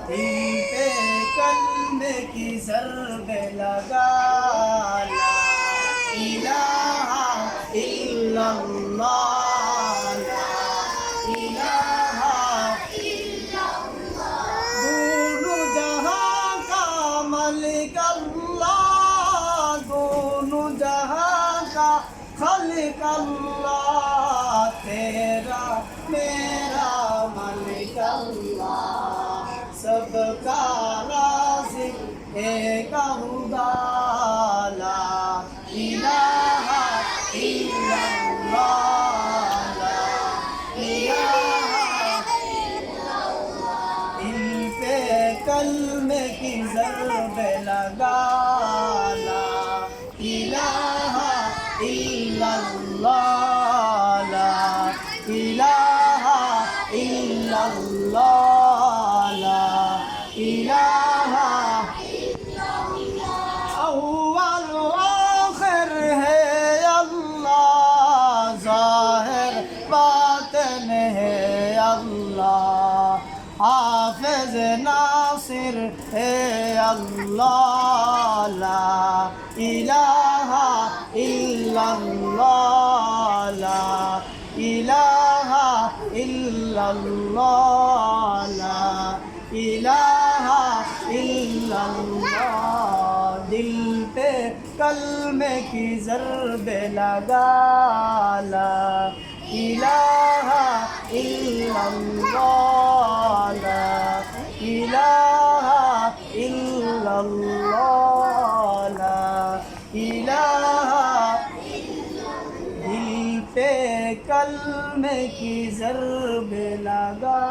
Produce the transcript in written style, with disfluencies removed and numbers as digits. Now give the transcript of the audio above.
दिल पे कलमे की ज़रब लगा ला इलाहा इल्लल्लाह ला इलाहा दोनों जहां का मालिक अल्लाह दोनों जहां का खालिक अल्लाह तेरा मेरा मालिक अल्लाह सबका राज़िक़ एक खुदा ला इलाहा इल्लल्लाह ला इलाहा दिल पे कलमे की ज़रब लगा ला इलाहा इल्लल्लाह ला इलाहा इल्लल्लाह ला इलाहा अव्वल आखिर है अल्लाह ज़ाहिर बातिन है अल्लाह हाफिज नासिर है अल्लाह ला इलाहा इल्लल्लाह ला इलाहा इल्लल्लाह ला इलाहा इल्लल्लाह दिल पे कलमे की ज़रब लगा ला इलाहा इल्लल्लाह ला इलाहा इल्लल्लाह ला इलाहा दिल पे कलमे की ज़रब लगा